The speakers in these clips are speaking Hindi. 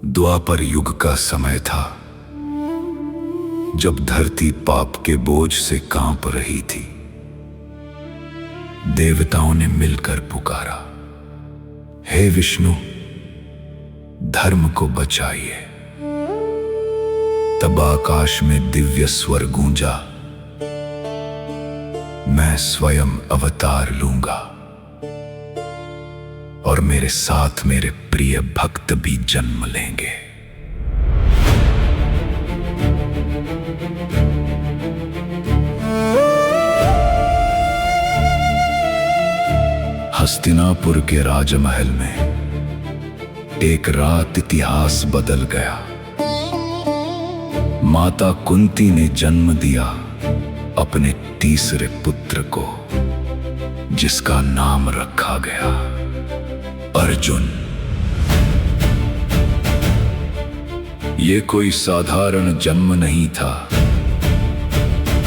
द्वापर युग का समय था, जब धरती पाप के बोझ से कांप रही थी। देवताओं ने मिलकर पुकारा, हे विष्णु, धर्म को बचाइए। तब आकाश में दिव्य स्वर गूंजा, मैं स्वयं अवतार लूंगा और मेरे साथ मेरे प्रिय भक्त भी जन्म लेंगे। हस्तिनापुर के राजमहल में एक रात इतिहास बदल गया। माता कुंती ने जन्म दिया अपने तीसरे पुत्र को, जिसका नाम रखा गया अर्जुन। ये कोई साधारण जन्म नहीं था।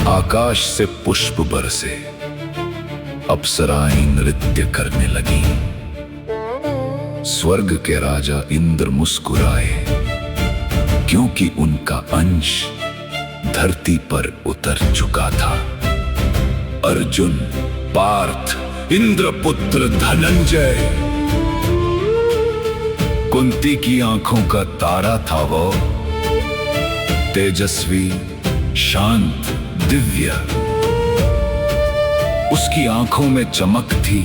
आकाश से पुष्प बरसे, अप्सराएं नृत्य करने लगी। स्वर्ग के राजा इंद्र मुस्कुराए, क्योंकि उनका अंश धरती पर उतर चुका था। अर्जुन, पार्थ, इंद्रपुत्र धनंजय, कुंती की आंखों का तारा था वो। तेजस्वी, शांत, दिव्य। उसकी आंखों में चमक थी,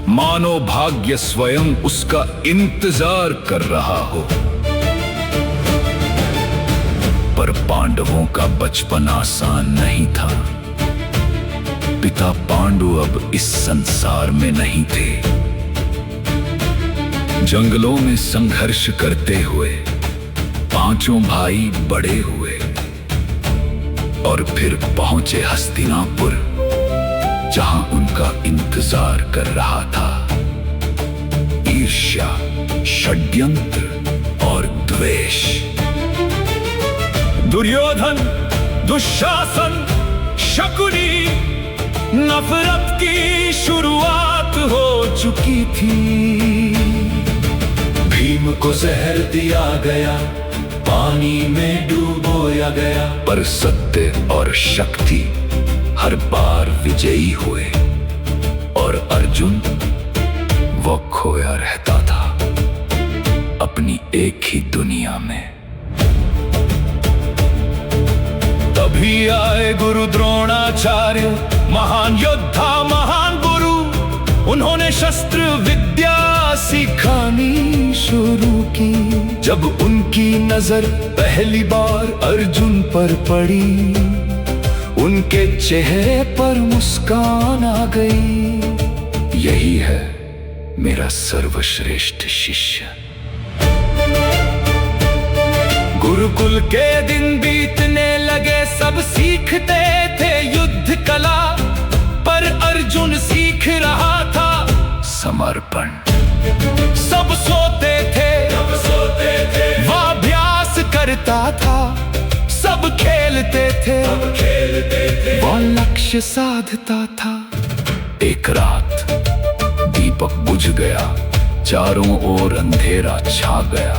मानो भाग्य स्वयं उसका इंतजार कर रहा हो। पर पांडवों का बचपन आसान नहीं था। पिता पांडु अब इस संसार में नहीं थे। जंगलों में संघर्ष करते हुए पांचों भाई बड़े हुए और फिर पहुंचे हस्तिनापुर, जहां उनका इंतजार कर रहा था ईर्ष्या, षड्यंत्र और द्वेष। दुर्योधन, दुशासन, शकुनी, नफरत की शुरुआत हो चुकी थी। भीम को जहर दिया गया, पानी में डुबोया गया, पर सत्य और शक्ति हर बार विजयी हुए। और अर्जुन, वो खोया रहता था अपनी एक ही दुनिया में। तभी आए गुरु द्रोणाचार्य, महान योद्धा, महान गुरु। उन्होंने शस्त्र विद्या सिखानी शुरू की। जब उनकी नजर पहली बार अर्जुन पर पड़ी, उनके चेहरे पर मुस्कान आ गई। यही है मेरा सर्वश्रेष्ठ शिष्य। गुरुकुल के दिन बीतने लगे, सब सीखते थे युद्ध कला, पर अर्जुन सीख रहा था समर्पण। सब सोते थे, वह अभ्यास करता था। सब खेलते थे, वह लक्ष्य साधता था। एक रात दीपक बुझ गया, चारों ओर अंधेरा छा गया,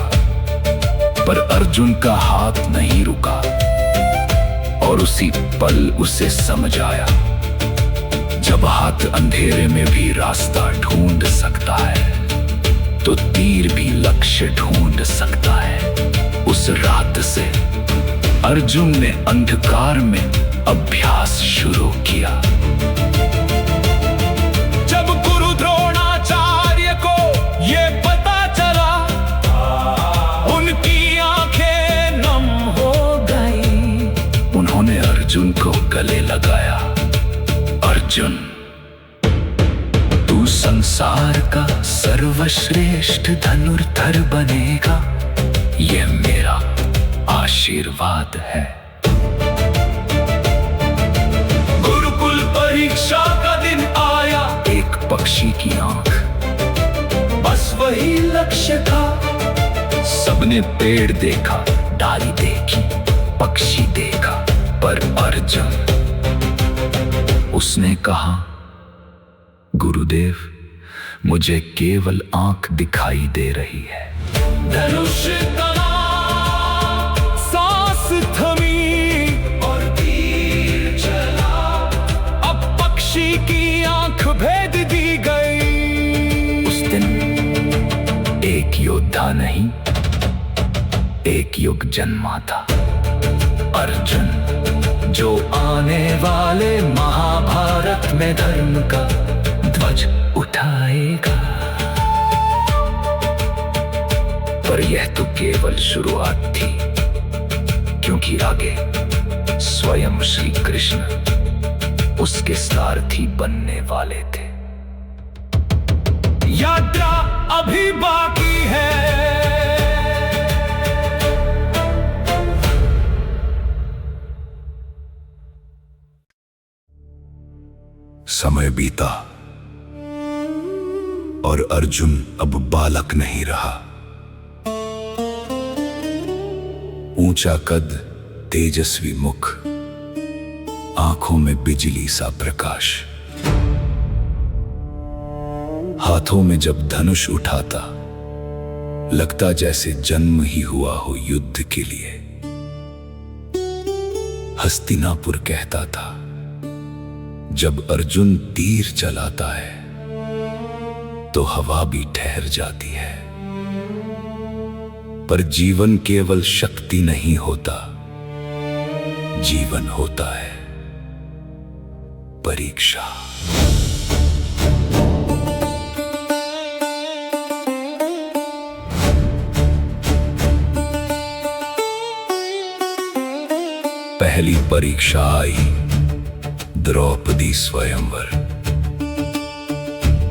पर अर्जुन का हाथ नहीं रुका। और उसी पल उसे समझ आया, जब हाथ अंधेरे में भी रास्ता ढूंढ सकता है, तो तीर भी लक्ष्य ढूंढ सकता है। उस रात से अर्जुन ने अंधकार में अभ्यास शुरू किया। जब गुरु द्रोणाचार्य को ये पता चला, उनकी आंखें नम हो गई। उन्होंने अर्जुन को गले लगाया। अर्जुन, तू संसार का सर्वश्रेष्ठ धनुर्धर बनेगा, ये मेरा आशीर्वाद है। गुरुकुल परीक्षा का दिन आया। एक पक्षी की आंख, बस वही लक्ष्य था। सबने पेड़ देखा, डाली देखी, पक्षी देखा, पर अर्जुन, उसने कहा, गुरुदेव, मुझे केवल आंख दिखाई दे रही है। धनुष तना, सांस थमी और तीर चला। अब पक्षी की आंख भेद दी गई। उस दिन एक योद्धा नहीं, एक युग जन्मा था। अर्जुन जो आने वाले महाभारत में धर्म का ध्वज उठाएगा। पर यह तो केवल शुरुआत थी, क्योंकि आगे स्वयं श्री कृष्ण उसके सारथी बनने वाले थे। यात्रा अभी बाकी है। समय बीता और अर्जुन अब बालक नहीं रहा। ऊंचा कद, तेजस्वी मुख, आंखों में बिजली सा प्रकाश। हाथों में जब धनुष उठाता, लगता जैसे जन्म ही हुआ हो युद्ध के लिए। हस्तिनापुर कहता था, जब अर्जुन तीर चलाता है तो हवा भी ठहर जाती है। पर जीवन केवल शक्ति नहीं होता, जीवन होता है परीक्षा। पहली परीक्षा आई, द्रौपदी स्वयंवर।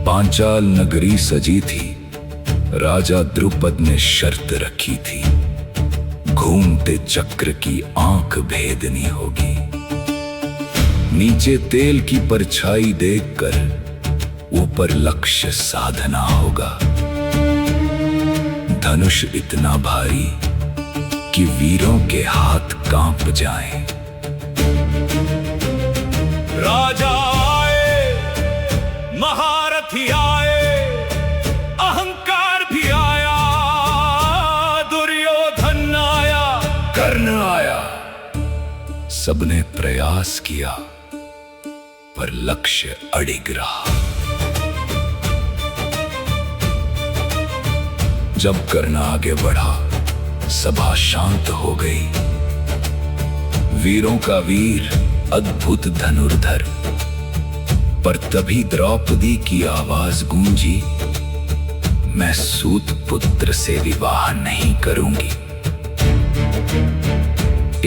पांचाल नगरी सजी थी। राजा द्रुपद ने शर्त रखी थी, घूमते चक्र की आंख भेदनी होगी। नीचे तेल की परछाई देखकर ऊपर लक्ष्य साधना होगा। धनुष इतना भारी कि वीरों के हाथ कांप जाएं। राजा आए, महारथी आए, अहंकार भी आया, दुर्योधन आया, कर्ण आया। सबने प्रयास किया, पर लक्ष्य अडिग रहा। जब कर्ण आगे बढ़ा, सभा शांत हो गई। वीरों का वीर, अद्भुत धनुर्धर। पर तभी द्रौपदी की आवाज गूंजी, मैं सूत पुत्र से विवाह नहीं करूंगी।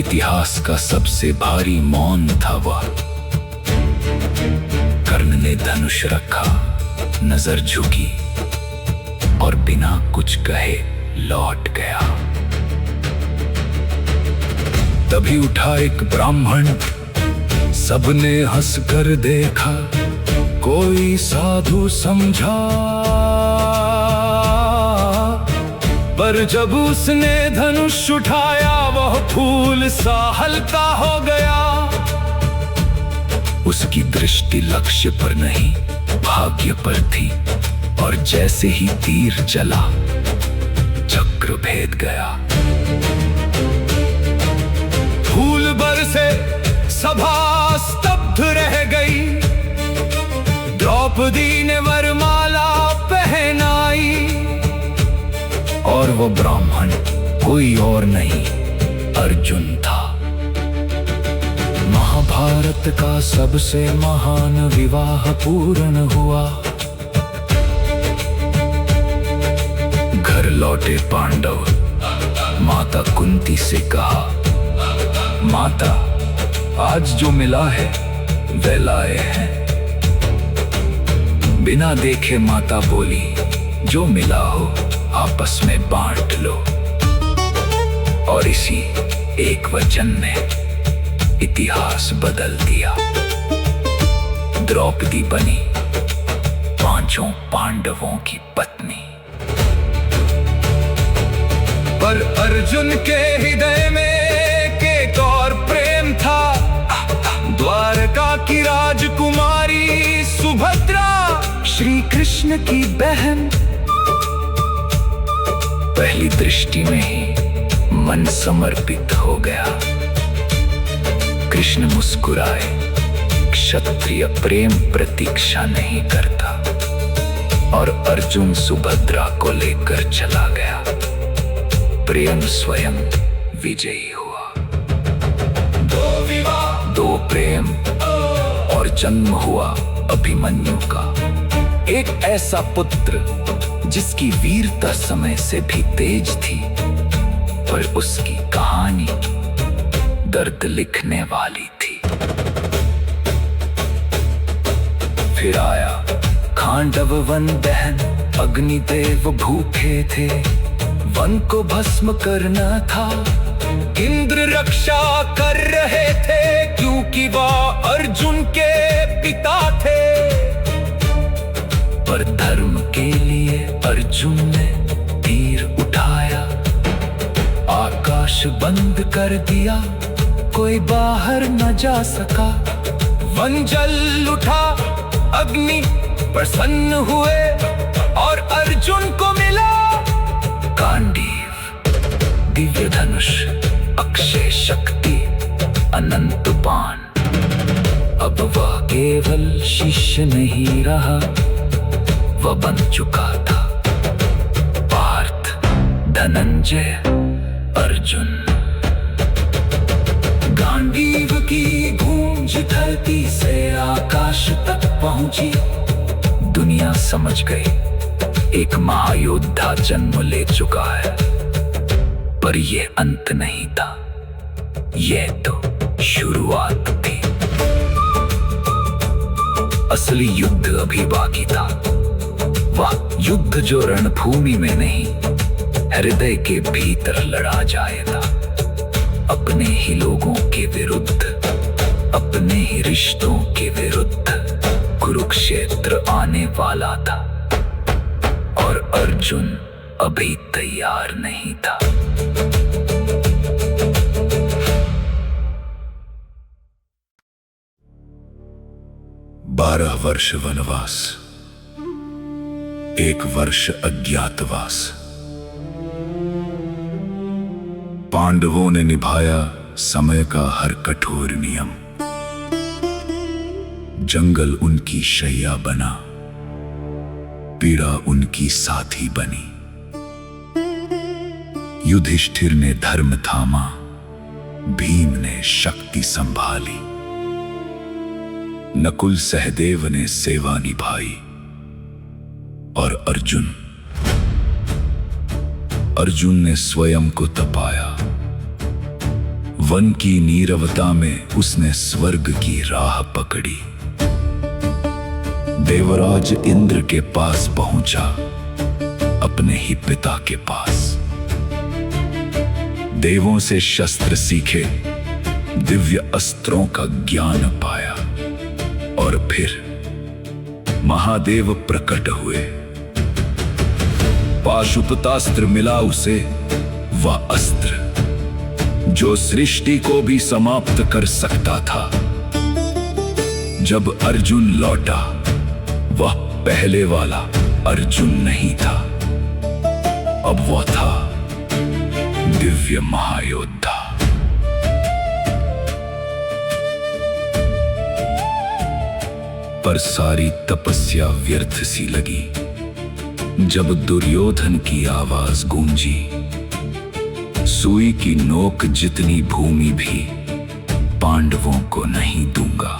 इतिहास का सबसे भारी मौन था वह। कर्ण ने धनुष रखा, नजर झुकी और बिना कुछ कहे लौट गया। तभी उठा एक ब्राह्मण, सबने हंसकर देखा, कोई साधु समझा। पर जब उसने धनुष उठाया, वह फूल सा हल्का हो गया। उसकी दृष्टि लक्ष्य पर नहीं, भाग्य पर थी। और जैसे ही तीर चला, चक्र भेद गया। फूल बरसे, सभा स्तब्ध रह गई। द्रौपदी ने वरमाला पहनाई। और वो ब्राह्मण कोई और नहीं, अर्जुन था। महाभारत का सबसे महान विवाह पूर्ण हुआ। घर लौटे पांडव, माता कुंती से कहा, माता, आज जो मिला है वह लाए हैं। बिना देखे माता बोली, जो मिला हो आपस में बांट लो। और इसी एक वचन ने इतिहास बदल दिया। द्रौपदी बनी पांचों पांडवों की पत्नी। पर अर्जुन के हृदय में एक और प्रेम था। द्वारका की राजकुमारी सुभद्रा, श्री कृष्ण की बहन। पहली दृष्टि में ही मन समर्पित हो गया। कृष्ण मुस्कुराए। क्षत्रिय प्रेम प्रतीक्षा नहीं करता। और अर्जुन सुभद्रा को लेकर चला गया। प्रेम स्वयं विजयी हुआ। दो विवाह, दो प्रेम और जन्म हुआ अभिमन्यु का। एक ऐसा पुत्र जिसकी वीरता समय से भी तेज थी, पर उसकी कहानी दर्द लिखने वाली थी। फिर आया खांडव वन दहन। अग्निदेव भूखे थे, वन को भस्म करना था। इंद्र रक्षा कर रहे थे, क्योंकि वह अर्जुन के पिता थे। पर धर्म के लिए अर्जुन ने तीर उठाया। आकाश बंद कर दिया, कोई बाहर न जा सका। वन जल उठा, अग्नि प्रसन्न हुए और अर्जुन को मिला गांडीव, दिव्य धनुष, अक्षय शक्ति, अनंत बाण। अब वह केवल शिष्य नहीं रहा, वह बन चुका था पार्थ, धनंजय, अर्जुन। गांडीव की गूंज धरती से आकाश तक पहुंची। दुनिया समझ गई एक महायोद्धा जन्म ले चुका है। पर यह अंत नहीं था, यह तो शुरुआत थी। असली युद्ध अभी बाकी था। वह युद्ध जो रणभूमि में नहीं, हृदय के भीतर लड़ा जाएगा। अपने ही लोगों के विरुद्ध, अपने ही रिश्तों के विरुद्ध कुरुक्षेत्र आने वाला था। और अर्जुन अभी तैयार नहीं था। बारह वर्ष वनवास, 1 वर्ष अज्ञातवास। पांडवों ने निभाया समय का हर कठोर नियम। जंगल उनकी शैया बना, पीड़ा उनकी साथी बनी। युधिष्ठिर ने धर्म थामा, भीम ने शक्ति संभाली। नकुल सहदेव ने सेवा निभाई। और अर्जुन ने स्वयं को तपाया। वन की नीरवता में उसने स्वर्ग की राह पकड़ी। देवराज इंद्र के पास पहुंचा, अपने ही पिता के पास। देवों से शस्त्र सीखे, दिव्य अस्त्रों का ज्ञान पाया। और फिर महादेव प्रकट हुए। पाशुपतास्त्र मिला उसे, वह अस्त्र जो सृष्टि को भी समाप्त कर सकता था। जब अर्जुन लौटा, वह पहले वाला अर्जुन नहीं था। अब वह था दिव्य महायोद्धा। पर सारी तपस्या व्यर्थ सी लगी जब दुर्योधन की आवाज गूंजी। सुई की नोक जितनी भूमि भी पांडवों को नहीं दूंगा।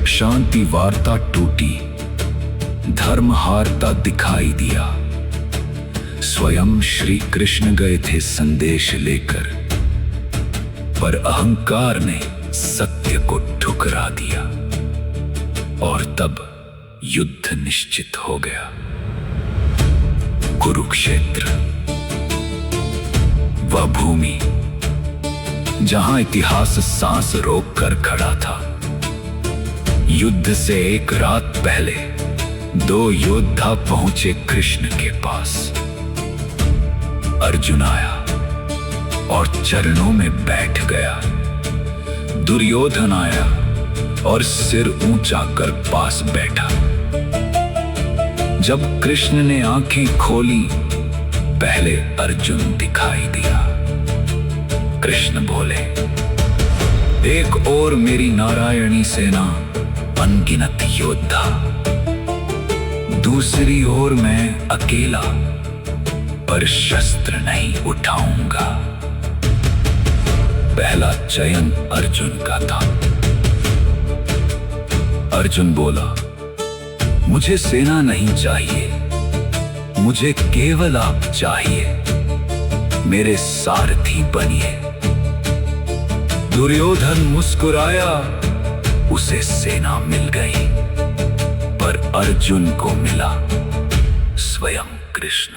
शांति वार्ता टूटी, धर्म हारता दिखाई दिया। स्वयं श्री कृष्ण गए थे संदेश लेकर, पर अहंकार ने सत्य को ठुकरा दिया। और तब युद्ध निश्चित हो गया। कुरुक्षेत्र, वह भूमि जहां इतिहास सांस रोक कर खड़ा था। युद्ध से एक रात पहले 2 योद्धा पहुंचे कृष्ण के पास। अर्जुन आया और चरणों में बैठ गया। दुर्योधन आया और सिर ऊंचा कर पास बैठा। जब कृष्ण ने आंखें खोली, पहले अर्जुन दिखाई दिया। कृष्ण बोले, एक और मेरी नारायणी सेना, अनगिनत योद्धा, दूसरी ओर मैं अकेला, पर शस्त्र नहीं उठाऊंगा। पहला चयन अर्जुन का था। अर्जुन बोला, मुझे सेना नहीं चाहिए, मुझे केवल आप चाहिए, मेरे सारथी बनिए। दुर्योधन मुस्कुराया, उसे सेना मिल गई, पर अर्जुन को मिला स्वयं कृष्ण।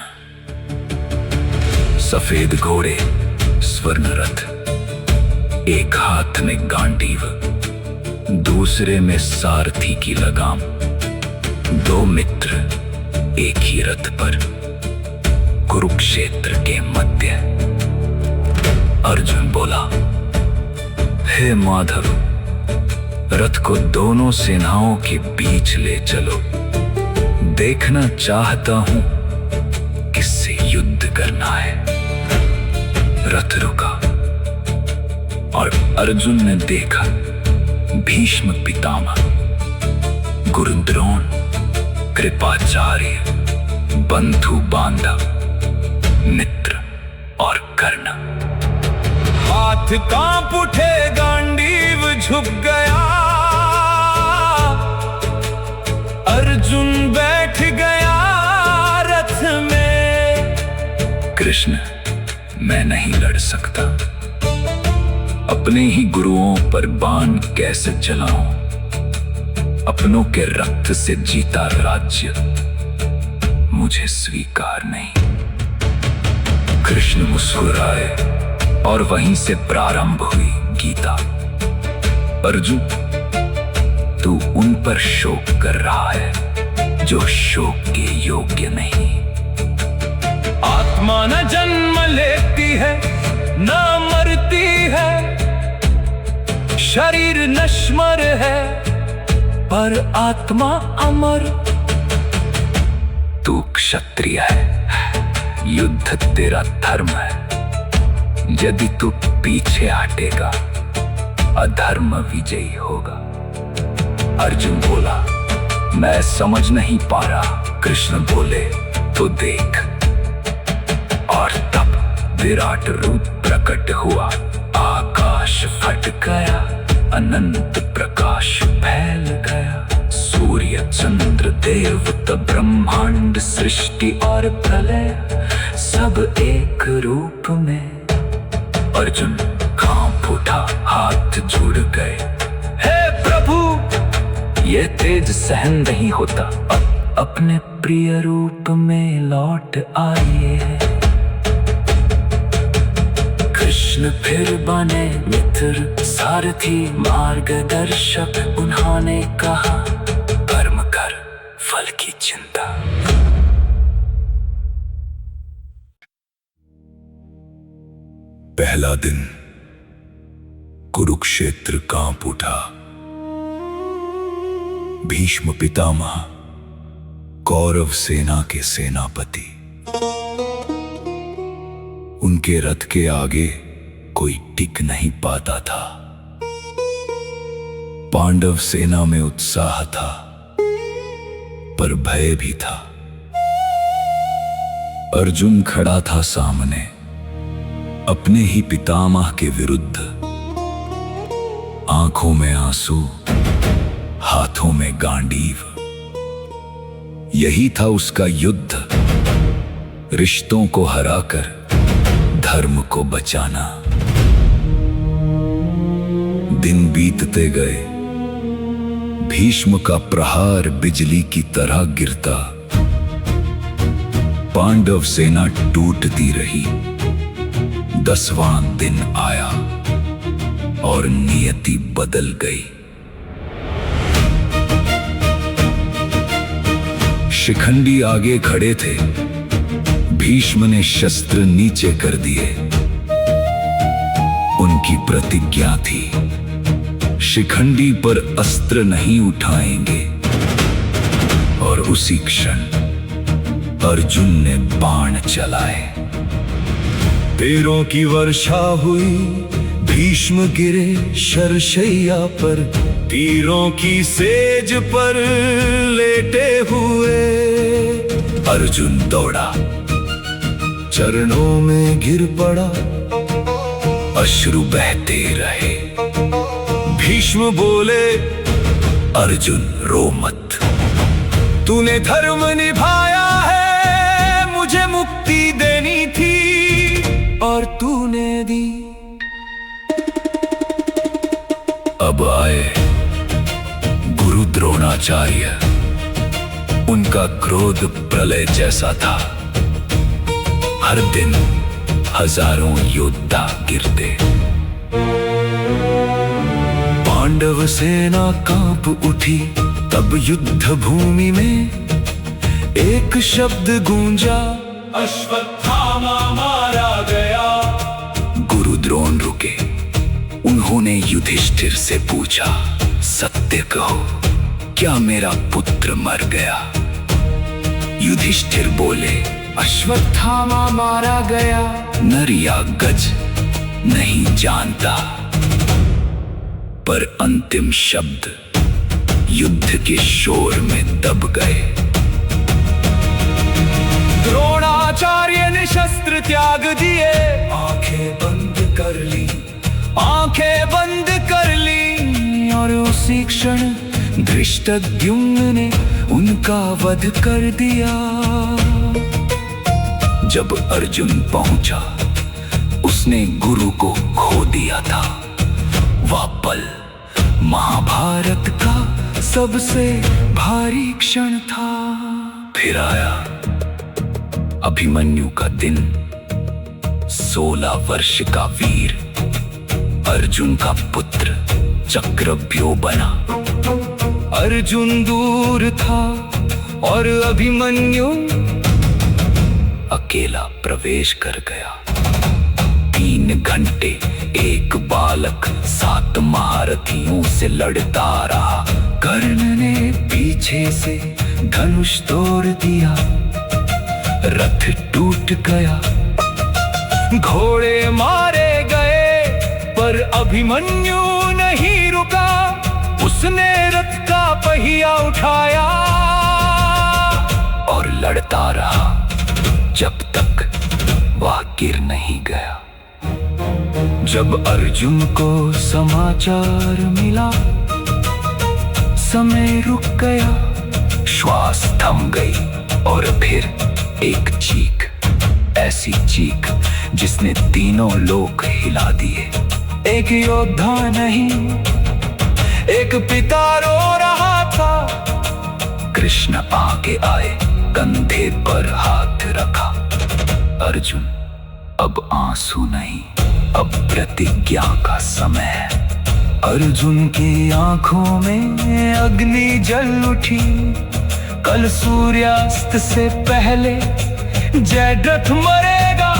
सफेद घोड़े, स्वर्ण रथ, एक हाथ में गांडीव, दूसरे में सारथी की लगाम, दो मित्र एक ही रथ पर, कुरुक्षेत्र के मध्य। अर्जुन बोला, हे माधव, रथ को दोनों सेनाओं के बीच ले चलो, देखना चाहता हूं किससे युद्ध करना है। रथ रुका और अर्जुन ने देखा भीष्म पितामह, गुरु द्रोण, कृपाचार्य, बंधु बांधव, मित्र और कर्ण। हाथ कांप उठे, गांडीव झुक गया, अर्जुन बैठ गया रथ में। कृष्ण, मैं नहीं लड़ सकता, अपने ही गुरुओं पर बाण कैसे चलाऊं? अपनों के रक्त से जीता राज्य मुझे स्वीकार नहीं। कृष्ण मुस्कुराए और वहीं से प्रारंभ हुई गीता। अर्जुन, तू उन पर शोक कर रहा है जो शोक के योग्य नहीं। आत्मा न जन्म लेती है, न मरती है, शरीर नश्वर है, पर आत्मा अमर। तू क्षत्रिय है, युद्ध तेरा धर्म है। यदि तू पीछे हटेगा, अधर्म विजयी होगा। अर्जुन बोला, मैं समझ नहीं पा रहा। कृष्ण बोले, तो देख। और तब विराट रूप प्रकट हुआ, आकाश फट गया, अनंत प्रकाश फैल गया। सूर्य चंद्र देवता ब्रह्मांड सृष्टि और प्रलय सब एक रूप में। अर्जुन कांप उठा, हाथ जुड़ गए। हे प्रभु, ये तेज सहन नहीं होता, अब अपने प्रिय रूप में लौट आइए। कृष्ण फिर बने मित्र, सारथी, मार्गदर्शक। उन्होंने कहा, कर्म कर, फल की चिंता। पहला दिन कुरुक्षेत्र कांप उठा। भीष्म पितामह, कौरव सेना के सेनापति, उनके रथ के आगे कोई टिक नहीं पाता था। पांडव सेना में उत्साह था, पर भय भी था। अर्जुन खड़ा था सामने, अपने ही पितामह के विरुद्ध। आंखों में आंसू, हाथों में गांडीव। यही था उसका युद्ध, रिश्तों को हराकर धर्म को बचाना। दिन बीतते गए, भीष्म का प्रहार बिजली की तरह गिरता। पांडव सेना टूटती रही। 10वां दिन आया और नियति बदल गई। शिखंडी आगे खड़े थे। भीष्म ने शस्त्र नीचे कर दिए। उनकी प्रतिज्ञा थी, शिखंडी पर अस्त्र नहीं उठाएंगे। और उसी क्षण अर्जुन ने बाण चलाए। तीरों की वर्षा हुई, भीष्म गिरे शरशैया पर, तीरों की सेज पर लेटे हुए। अर्जुन दौड़ा, चरणों में गिर पड़ा, अश्रु बहते रहे। भीष्म बोले, अर्जुन रो मत, तूने धर्म निभाया है, मुझे मुक्ति देनी थी और तूने दी। अब आए गुरु द्रोणाचार्य। उनका क्रोध प्रलय जैसा था। हर दिन हजारों योद्धा गिरते। पांडव सेना कांप उठी, तब युद्ध भूमि में एक शब्द गूंजा, अश्वत्थामा मारा गया। गुरु द्रोण रुके। उन्होंने युधिष्ठिर से पूछा, सत्य कहो, क्या मेरा पुत्र मर गया? युधिष्ठिर बोले, अश्वत्थामा मारा गया। नर या गज नहीं जानता, पर अंतिम शब्द युद्ध के शोर में दब गए। द्रोणाचार्य ने शस्त्र त्याग दिए, आंखें बंद कर ली, आंखें बंद कर ली। और उसी क्षण धृष्टद्युम्न ने उनका वध कर दिया। जब अर्जुन पहुंचा, उसने गुरु को खो दिया था। वह पल महाभारत का सबसे भारी क्षण था। फिर आया अभिमन्यु का दिन। 16 वर्ष का वीर अर्जुन का पुत्र चक्रव्यूह बना। अर्जुन दूर था और अभिमन्यु अकेला प्रवेश कर गया। 3 घंटे एक बालक 7 महारथियों से लड़ता रहा। कर्ण ने पीछे से धनुष तोड़ दिया, रथ टूट गया, घोड़े मारे गए, पर अभिमन्यु नहीं रुका। उसने रथ का पहिया उठाया और लड़ता रहा जब तक वह गिर नहीं गया। जब अर्जुन को समाचार मिला, समय रुक गया, श्वास थम गई और फिर एक चीख, ऐसी चीख जिसने तीनों लोक हिला दिए। एक योद्धा नहीं, एक पिता रो रहा था। कृष्ण आगे आए, कंधे पर हाथ रखा। अर्जुन, अब आंसू नहीं, अब प्रतिज्ञा का समय है। अर्जुन की आंखों में अग्नि जल उठी। कल सूर्यास्त से पहले जयद्रथ मरेगा।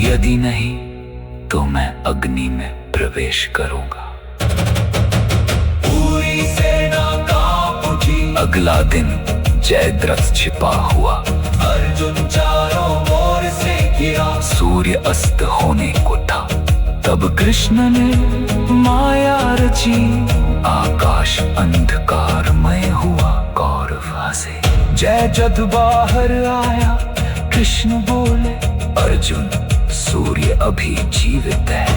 यदि नहीं तो मैं अग्नि में प्रवेश करूंगा। पूरी सेना कांप उठी। अगला दिन जयद्रथ छिपा हुआ। अर्जुन चारों ओर से घिरा। सूर्य अस्त होने को था, तब कृष्ण ने माया रची। आकाश अंधकारमय हुआ। कौरव हंसे। जयद्रथ बाहर आया। कृष्ण बोले, अर्जुन, सूर्य अभी जीवित है।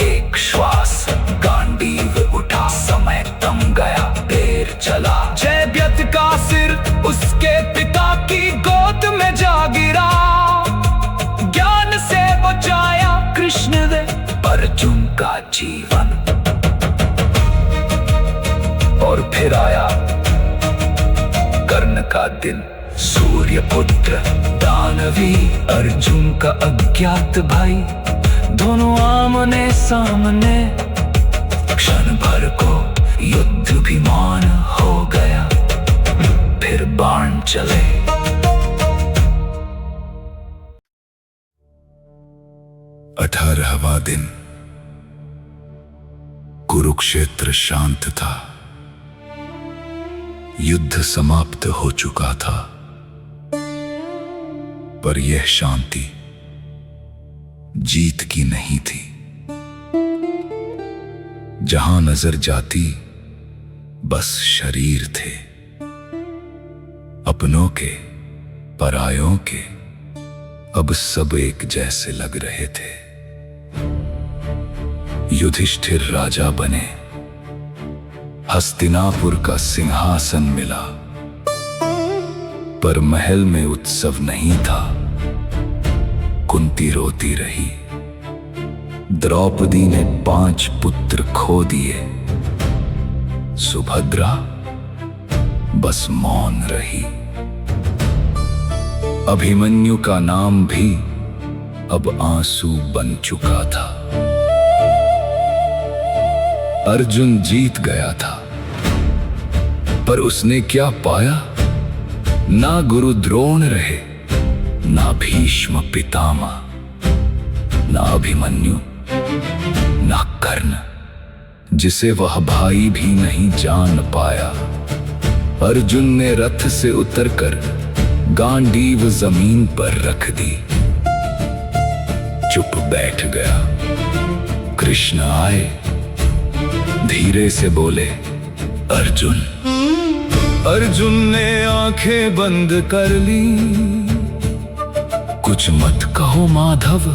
एक श्वास गांडीव उठा। समय थम गया, देर चला। जयद्रथ का सिर उसके पिता की गोद में जा गिरा। ज्ञान से बचाया कृष्ण ने अर्जुन का जीवन। और फिर आया कर्ण का दिन। सूर्य पुत्र दानवी, अर्जुन का अज्ञात भाई, दोनों आमने सामने। क्षण भर को युद्ध विमान हो गया। फिर बाण चले। 18वां दिन। कुरुक्षेत्र शांत था। युद्ध समाप्त हो चुका था। पर यह शांति जीत की नहीं थी। जहां नजर जाती बस शरीर थे, अपनों के परायों के अब सब एक जैसे लग रहे थे। युधिष्ठिर राजा बने, हस्तिनापुर का सिंहासन मिला, पर महल में उत्सव नहीं था। कुंती रोती रही, द्रौपदी ने 5 पुत्र खो दिए, सुभद्रा बस मौन रही। अभिमन्यु का नाम भी अब आंसू बन चुका था। अर्जुन जीत गया था, पर उसने क्या पाया? ना गुरु द्रोण रहे, ना भीष्म पितामह, ना अभिमन्यु, ना कर्ण, जिसे वह भाई भी नहीं जान पाया। अर्जुन ने रथ से उतरकर गांडीव जमीन पर रख दी, चुप बैठ गया। कृष्ण आए, धीरे से बोले, अर्जुन। अर्जुन ने आंखें बंद कर ली, कुछ मत कहो माधव,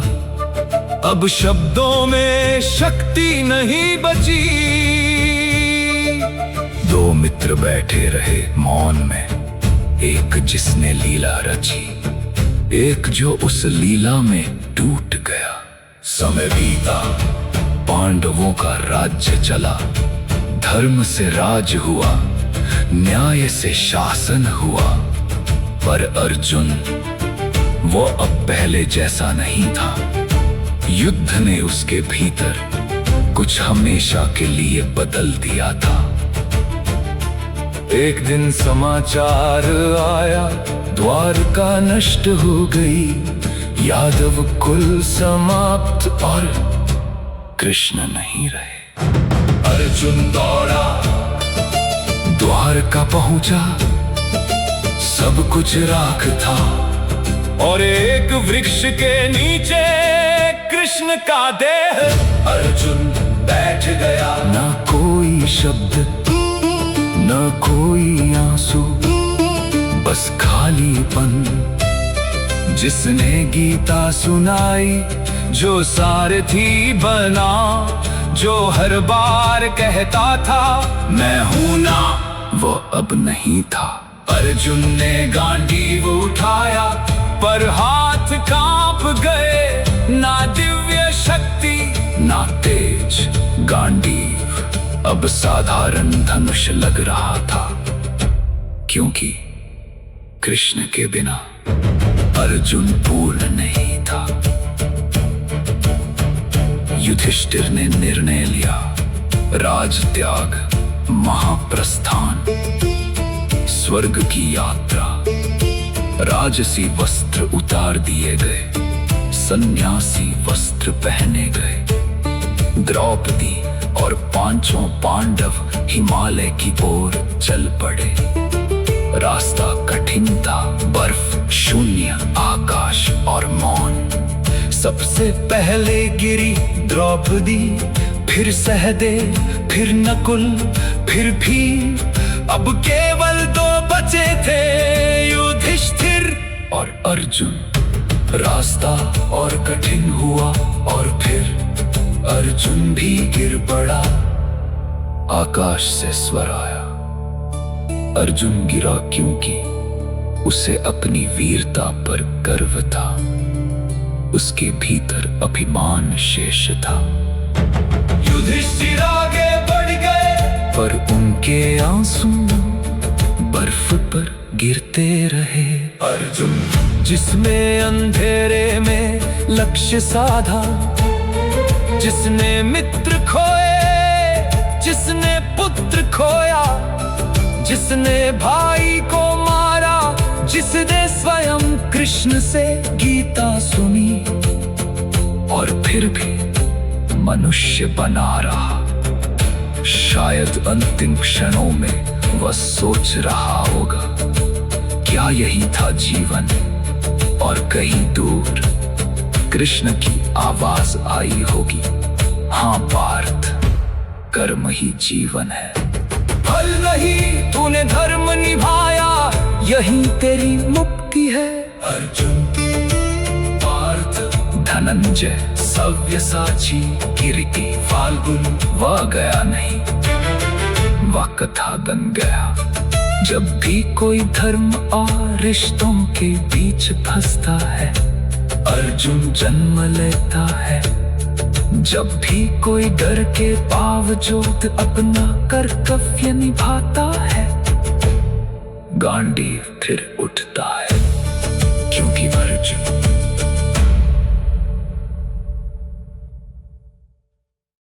अब शब्दों में शक्ति नहीं बची। 2 मित्र बैठे रहे मौन में, एक जिसने लीला रची, एक जो उस लीला में टूट गया। समय बीता, पांडवों का राज्य चला, धर्म से राज हुआ, न्याय से शासन हुआ। पर अर्जुन वो अब पहले जैसा नहीं था। युद्ध ने उसके भीतर कुछ हमेशा के लिए बदल दिया था। एक दिन समाचार आया, द्वारका नष्ट हो गई, यादव कुल समाप्त और कृष्ण नहीं रहे। अर्जुन दौड़ा, द्वारका पहुंचा, सब कुछ राख था, और एक वृक्ष के नीचे कृष्ण का देह। अर्जुन बैठ गया, ना कोई शब्द, न कोई आंसू, बस खालीपन। जिसने गीता सुनाई, जो सारथी बना, जो हर बार कहता था मैं हूं ना, वो अब नहीं था। अर्जुन ने गांडीव उठाया, पर हाथ कांप गए, ना दिव्य शक्ति ना तेज। गांडीव अब साधारण धनुष लग रहा था, क्योंकि कृष्ण के बिना अर्जुन पूर्ण नहीं था। युधिष्ठिर ने निर्णय लिया, राज त्याग, महाप्रस्थान, स्वर्ग की यात्रा। राजसी वस्त्र उतार दिए गए, सन्यासी वस्त्र पहने गए। द्रौपदी और 5 पांडव हिमालय की ओर चल पड़े। रास्ता कठिन था, बर्फ, शून्य आकाश और मौन। सबसे पहले गिरी द्रौपदी, फिर सहदेव, फिर नकुल, फिर भीम। अब केवल 2 बचे थे, युधिष्ठिर और अर्जुन। रास्ता और कठिन हुआ, और फिर अर्जुन भी गिर पड़ा। आकाश से स्वर आया, अर्जुन गिरा क्योंकि उसे अपनी वीरता पर गर्व था। उसके भीतर अभिमान शेष था। युधिष्ठिर आगे बढ़ गए, पर उनके आंसू बर्फ पर गिरते रहे। अर्जुन जिसने अंधेरे में लक्ष्य साधा, जिसने मित्र खोए, जिसने पुत्र खोया, जिसने भाई को मारा, जिसने स्वयं कृष्ण से गीता सुनी, और फिर भी मनुष्य बना रहा। शायद अंतिम क्षणों में वह सोच रहा होगा, क्या यही था जीवन? और कहीं दूर कृष्ण की आवाज आई होगी, हाँ पार्थ, कर्म ही जीवन है। फल नहीं तूने धर्म निभाया, यही तेरी मुक्ति है। अर्जुन, पार्थ, धनंजय, सव्यसाची, कीर्ति, फाल्गुन, वह गया नहीं, वह कथा बन गया। जब भी कोई धर्म और रिश्तों के बीच फंसता है, अर्जुन जन्म लेता है। जब भी कोई डर के बावजूद अपना कर्तव्य निभाता है, गांडीव फिर उठता है, क्योंकि अर्जुन